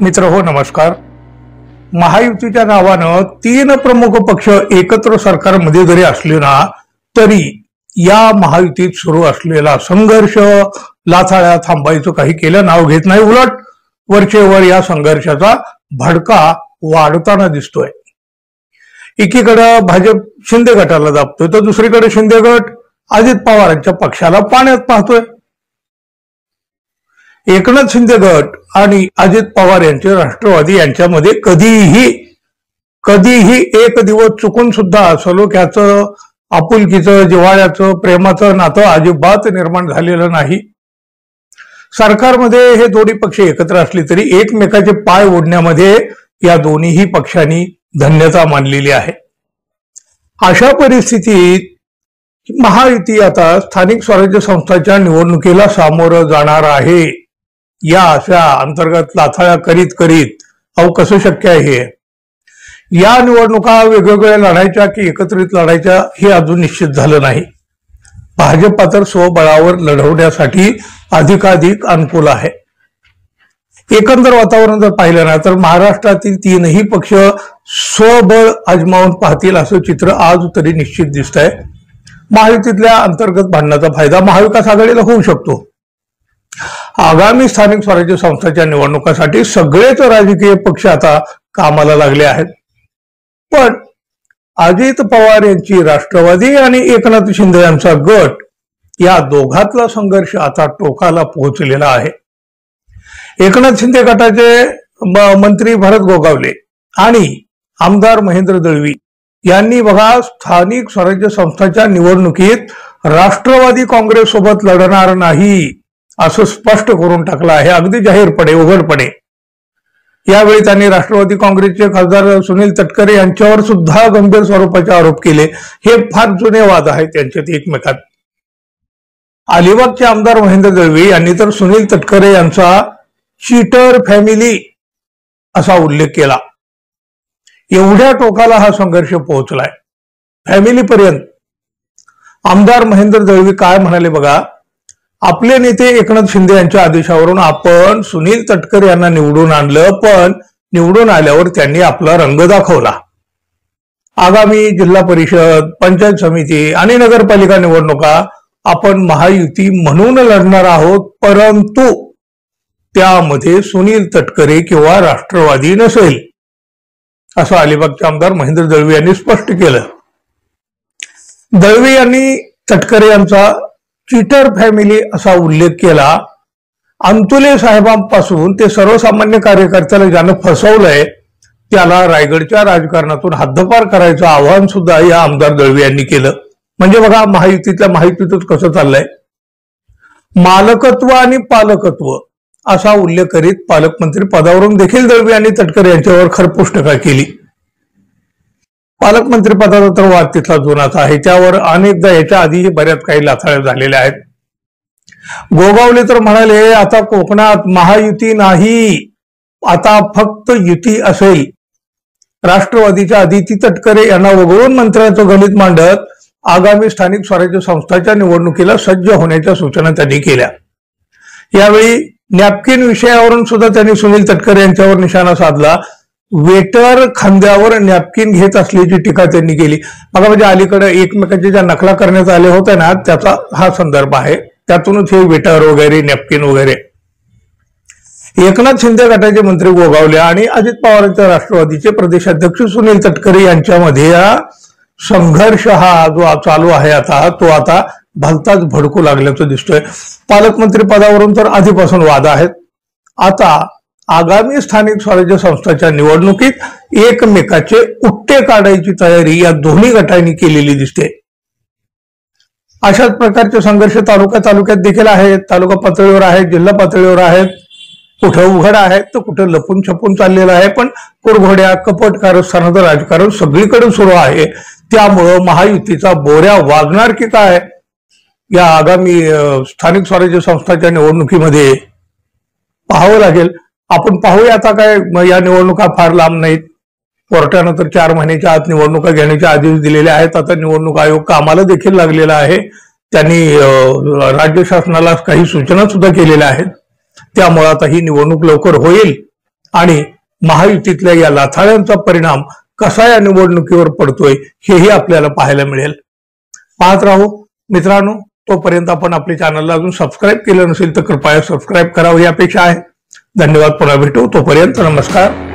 मित्र हो नमस्कार। महायुतीच्या नावानं तीन प्रमुख पक्ष एकत्र सरकारमध्ये जरी असले ना तरी या महायुतीत सुरू असलेला संघर्ष लाथाळ्या थांबायचं काही केलं नाव घेत नाही, उलट वरचेवर या संघर्षाचा भडका वाढताना दिसतोय। एकीकडे भाजप शिंदे गटाला दाबतोय तर दुसरीकडे शिंदे गट अजित पवारांच्या पक्षाला पाण्यात पाहतोय। एकनाथ शिंदे गट आणि अजित पवार यांचे राष्ट्रवादी यांच्यामध्ये कधीही एक दिवस चुकून सुद्धा सलोख्याचं, आपुलकीचं, जिव्हाळ्याचं, प्रेमाचं नातं अजिबात निर्माण झालेलं नाही। सरकारमध्ये हे दोन्ही पक्ष एकत्र असले तरी एकमेकाचे पाय ओढण्यामध्ये या दोन्ही पक्षांनी धन्यता मानलेली आहे। अशा परिस्थितीत महायुती आता स्थानिक स्वराज्य संस्थांच्या निवडणुकीला सामोरं जाणार आहे। या अशा अंतर्गत लाथाळ्या करीत अहो कसं शक्य आहे या निवडणुका वेगवेगळ्या लढायच्या की एकत्रित लढायच्या हे अजून निश्चित झालं नाही। भाजप तर स्वबळावर लढवण्यासाठी अधिकाधिक अनुकूल आहे। एकंदर वातावरण जर पाहिलं ना तर महाराष्ट्रातील तीनही पक्ष स्वबळ आजमावून पाहतील असं चित्र आज तरी निश्चित दिसत आहे। महायुतीतल्या अंतर्गत भांडणाचा फायदा महाविकास आघाडीला होऊ शकतो। आगामी स्थानिक स्वराज्य संस्थांच्या निवडणुकांसाठी सगळेच राजकीय पक्ष आता कामाला लागले आहेत, पण अजित पवार यांची राष्ट्रवादी आणि एकनाथ शिंदे यांचा गट या दोघातला संघर्ष आता टोकाला पोहोचलेला आहे। एकनाथ शिंदे गटाचे मंत्री भरत गोगावले आणि आमदार महेंद्र दळवी यांनी बघा स्थानिक स्वराज्य संस्थांच्या निवडणुकीत राष्ट्रवादी काँग्रेस सोबत लढणार नाही असं स्पष्ट करून टाकलं आहे, अगदी जाहीरपणे उघडपणे। यावेळी त्यांनी राष्ट्रवादी काँग्रेसचे खासदार सुनील तटकरे यांच्यावर सुद्धा गंभीर स्वरूपाचे आरोप केले। हे फार जुने वाद आहेत त्यांच्यात एकमेकात। अलिबागचे आमदार महेंद्र दळवी यांनी तर सुनील तटकरे यांचा चीटर फॅमिली असा उल्लेख केला। एवढ्या टोकाला हा संघर्ष पोहोचलाय, फॅमिलीपर्यंत। आमदार महेंद्र दळवी काय म्हणाले बघा, आपले नेते एकनाथ शिंदे यांच्या आदेशावरून आपण सुनील तटकरे यांना निवडून आणलं, पण निवडून आल्यावर त्यांनी आपला रंग दाखवला। आगामी जिल्हा परिषद, पंचायत समिती आणि नगरपालिका निवडणुका आपण महायुती म्हणून लढणार आहोत, परंतु त्यामध्ये सुनील तटकरे किंवा राष्ट्रवादी नसेल असं अलिबागचे आमदार महेंद्र दळवी यांनी स्पष्ट केलं। दळवी यांनी तटकरे यांचा चीटर फॅमिली असा उल्लेख केला। अंतुले साहेबांपासून ते सर्वसामान्य कार्यकर्त्याला ज्यानं फसवलंय त्याला रायगडच्या राजकारणातून हद्दपार करायचं आवाहन सुद्धा या आमदार दळवी यांनी केलं। म्हणजे बघा महायुतीतच कसं चाललंय, मालकत्व आणि पालकत्व असा उल्लेख करीत पालकमंत्री पदावरून देखील दळवी यांनी तटकरे यांच्यावर खरपूस टीका केली। पालकमंत्री पदाचा तर वाद तिथला जुनाच आहे, त्यावर अनेकदा याच्या आधीही बऱ्याच काही लाथाळ्या झालेल्या आहेत। गोगावले तर म्हणाले, आता कोकणात महायुती नाही, आता फक्त युती असेल। राष्ट्रवादीच्या आदिती तटकरे यांना वगळून मंत्र्यांचं गणित मांडत आगामी स्थानिक स्वराज्य संस्थांच्या निवडणुकीला सज्ज होण्याच्या सूचना त्यांनी केल्या। यावेळी नॅपकिन विषयावरून सुद्धा त्यांनी सुनील तटकरे यांच्यावर निशाणा साधला। वेटर खांद्यावर नॅपकिन घेत असल्याची टीका त्यांनी केली। बघा म्हणजे अलीकडे एकमेकांच्या ज्या नकला करण्यात आल्या होत्या ना त्याचा हा संदर्भ आहे, त्यातूनच हे वेटर वगैरे नॅपकिन वगैरे। एकनाथ शिंदे गटाचे मंत्री गोगावले आणि अजित पवारांच्या राष्ट्रवादीचे प्रदेशाध्यक्ष सुनील तटकरे यांच्यामध्ये संघर्ष हा जो चालू आहे आता तो आता भलताच भडकू लागल्याचं दिसतोय। पालकमंत्री पदावरून तर आधीपासून वाद आहेत, आता आगामी स्थानिक स्वराज्य संस्थांच्या निवडणुकीत एकमेकाचे उत्ते काढायची तयारी या दोन्ही गटांनी केलेली दिसते। अशाच प्रकारचे संघर्ष तालुक्यात देखील आहेत, तालुका पातळीवर आहेत, जिल्हा पातळीवर आहेत, कुठं उघड आहेत तर कुठं लपून छपून चाललेलं आहे, पण कुरघोड्या कपट कारस्थानाचं राजकारण सगळीकडे सुरू आहे। त्यामुळं महायुतीचा बोऱ्या वाजणार की काय या आगामी स्थानिक स्वराज्य संस्थांच्या निवडणुकीमध्ये पाहावं लागेल। आपण पाहूया आता काय या निवडणुका फार लांब नाहीत, कोर्टानं तर 4 महिन्याच्या आत निवडणुका घेण्याचे आदेश दिलेले आहेत। आता निवडणूक आयोग कामाला देखील लागलेला आहे, त्यांनी राज्य शासनाला काही सूचना सुद्धा केलेल्या आहेत। त्यामुळे आता ही निवडणूक लवकर होईल आणि महायुतीतल्या या लाथाळ्यांचा परिणाम कसा या निवडणुकीवर पडतोय हेही आपल्याला पाहायला मिळेल. पाहत राहू मित्रांनो. तोपर्यंत आपण आपल्या चॅनलला अजून सबस्क्राईब केलं नसेल तर कृपया सबस्क्राईब करावं ही अपेक्षा आहे. धन्यवाद. पुन्हा भेटू. तोपर्यंत नमस्कार.